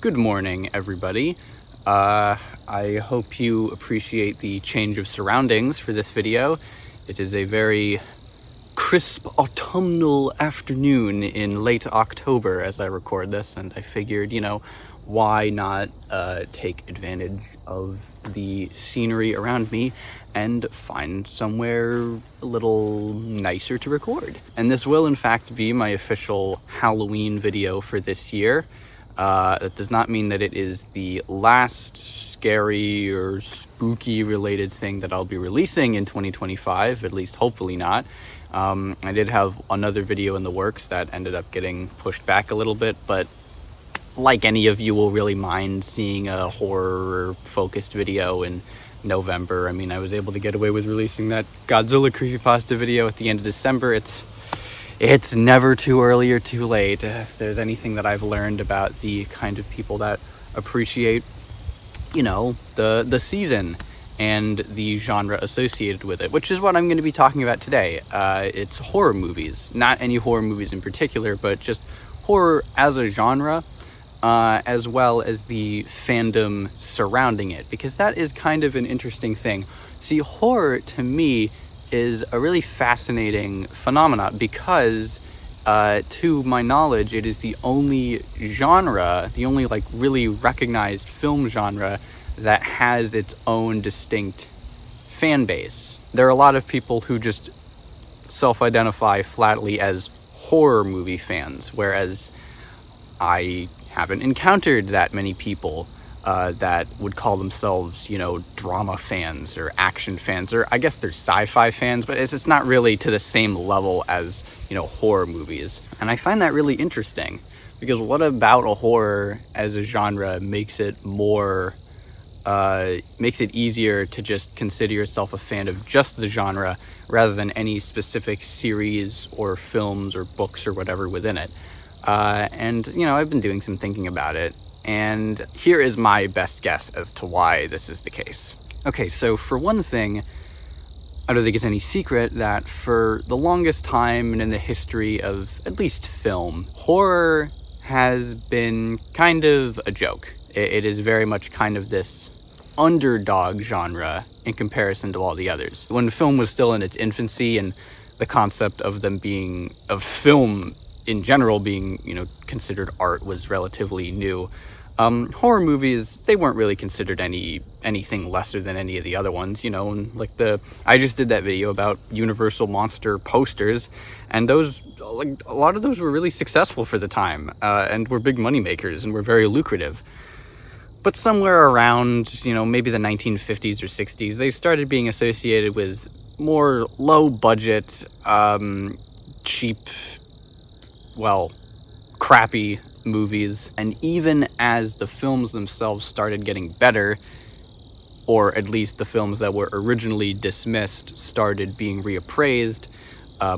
Good morning, everybody. I hope you appreciate the change of surroundings for this video. It is a very crisp autumnal afternoon in late October as I record this, and I figured, why not take advantage of the scenery around me and find somewhere a little nicer to record. And this will, in fact, be my official Halloween video for this year. That does not mean that it is the last scary or spooky related thing that I'll be releasing in 2025, at least hopefully not. I did have another video in the works that ended up getting pushed back a little bit, but like any of you will really mind seeing a horror focused video in November. I mean, I was able to get away with releasing that Godzilla creepypasta video at the end of December. It's never too early or too late. If there's anything that I've learned about the kind of people that appreciate, the season and the genre associated with it, which is what I'm going to be talking about today. It's horror movies, not any horror movies in particular, but just horror as a genre, as well as the fandom surrounding it, because that is kind of an interesting thing. See, horror to me is a really fascinating phenomena because, to my knowledge, it is the only genre, the only really recognized film genre that has its own distinct fan base. There are a lot of people who just self-identify flatly as horror movie fans, whereas I haven't encountered that many people that would call themselves, drama fans or action fans, or I guess they're sci-fi fans, but it's not really to the same level as, horror movies. And I find that really interesting, because what about a horror as a genre makes it easier to just consider yourself a fan of just the genre rather than any specific series or films or books or whatever within it. And I've been doing some thinking about it, and here is my best guess as to why this is the case. Okay, so for one thing, I don't think it's any secret that for the longest time and in the history of at least film, horror has been kind of a joke. It is very much kind of this underdog genre in comparison to all the others. When film was still in its infancy and the concept of film in general being, considered art was relatively new, horror movies, they weren't really considered anything lesser than any of the other ones, and I just did that video about Universal Monster posters, and those, a lot of those were really successful for the time, and were big money makers and were very lucrative. But somewhere around, maybe the 1950s or 60s, they started being associated with more low budget, cheap, crappy movies. And even as the films themselves started getting better, or at least the films that were originally dismissed started being reappraised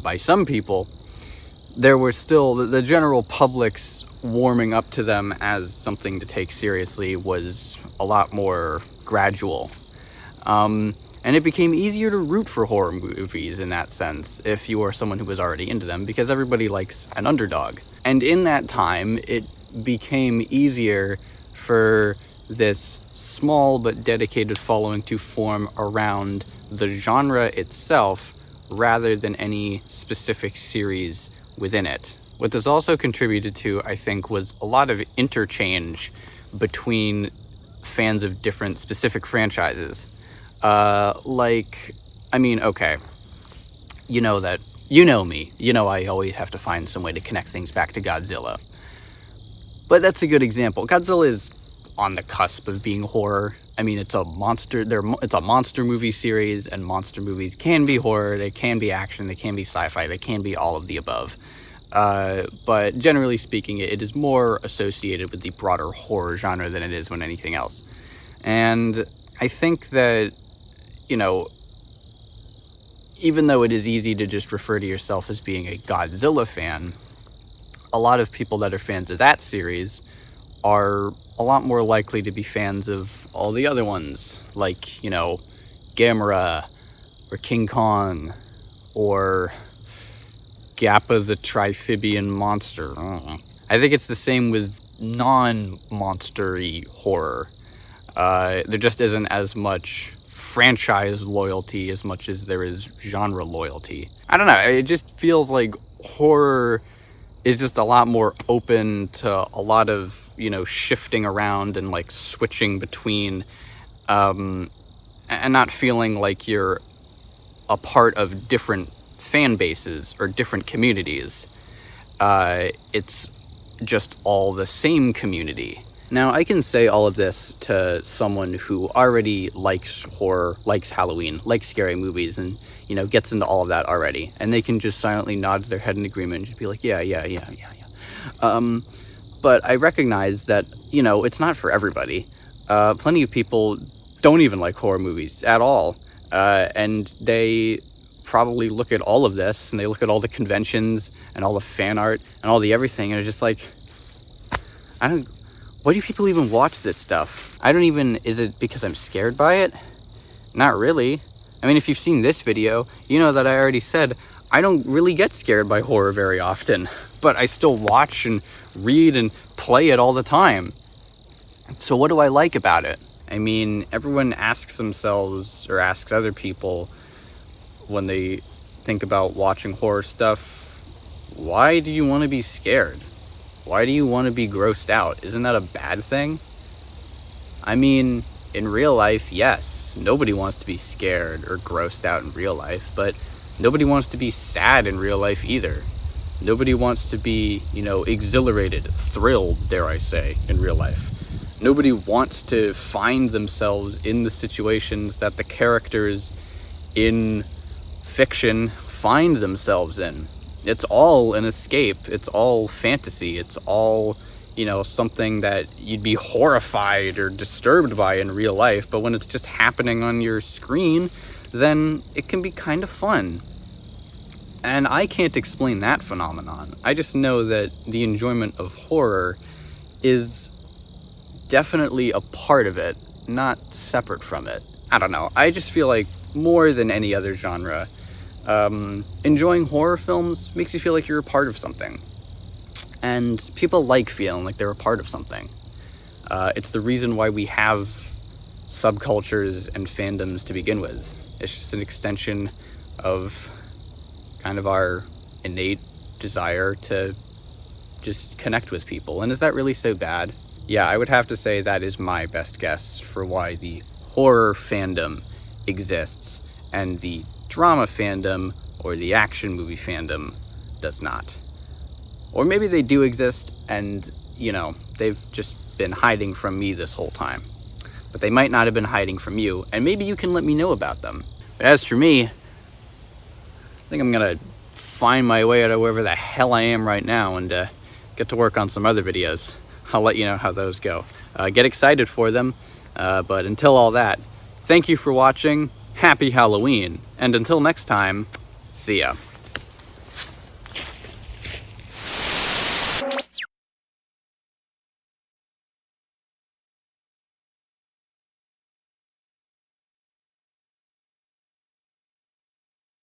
by some people, there were still the general public's warming up to them as something to take seriously was a lot more gradual. And it became easier to root for horror movies in that sense if you are someone who was already into them, because everybody likes an underdog. And in that time, it became easier for this small but dedicated following to form around the genre itself rather than any specific series within it. What this also contributed to, I think, was a lot of interchange between fans of different specific franchises. Okay, you know me, I always have to find some way to connect things back to Godzilla. But that's a good example. Godzilla is on the cusp of being horror. I mean, it's a monster movie series, and monster movies can be horror, they can be action, they can be sci-fi, they can be all of the above. But generally speaking, it is more associated with the broader horror genre than it is with anything else. And I think that, even though it is easy to just refer to yourself as being a Godzilla fan, a lot of people that are fans of that series are a lot more likely to be fans of all the other ones, like, Gamera, or King Kong, or Gappa the Triphibian Monster. I think it's the same with non-monster-y horror. There just isn't as much franchise loyalty as much as there is genre loyalty. I don't know, it just feels like horror is just a lot more open to a lot of, you know, shifting around and like switching between, and not feeling like you're a part of different fan bases or different communities. It's just all the same community. Now, I can say all of this to someone who already likes horror, likes Halloween, likes scary movies, and, you know, gets into all of that already. And they can just silently nod their head in agreement and just be like, yeah. But I recognize that, you know, it's not for everybody. Plenty of people don't even like horror movies at all. And they probably look at all of this, and they look at all the conventions and all the fan art and all the everything, and are just like, why do people even watch this stuff? Is it because I'm scared by it? Not really. I mean, if you've seen this video, you know that I already said I don't really get scared by horror very often, but I still watch and read and play it all the time. So what do I like about it? I mean, everyone asks themselves or asks other people when they think about watching horror stuff, why do you want to be scared? Why do you want to be grossed out? Isn't that a bad thing? I mean, in real life, yes. Nobody wants to be scared or grossed out in real life, but nobody wants to be sad in real life either. Nobody wants to be, you know, exhilarated, thrilled, dare I say, in real life. Nobody wants to find themselves in the situations that the characters in fiction find themselves in. It's all an escape. It's all fantasy. It's all, you know, something that you'd be horrified or disturbed by in real life. But when it's just happening on your screen, then it can be kind of fun. And I can't explain that phenomenon. I just know that the enjoyment of horror is definitely a part of it, not separate from it. I don't know. I just feel like more than any other genre, enjoying horror films makes you feel like you're a part of something. And people like feeling like they're a part of something. It's the reason why we have subcultures and fandoms to begin with. It's just an extension of kind of our innate desire to just connect with people. And is that really so bad? Yeah, I would have to say that is my best guess for why the horror fandom exists and the drama fandom or the action movie fandom does not. Or maybe they do exist and, you know, they've just been hiding from me this whole time. But they might not have been hiding from you, and maybe you can let me know about them. But as for me, I think I'm gonna find my way out of wherever the hell I am right now and get to work on some other videos. I'll let you know how those go. Get excited for them, but until all that, thank you for watching, happy Halloween, and until next time, see ya.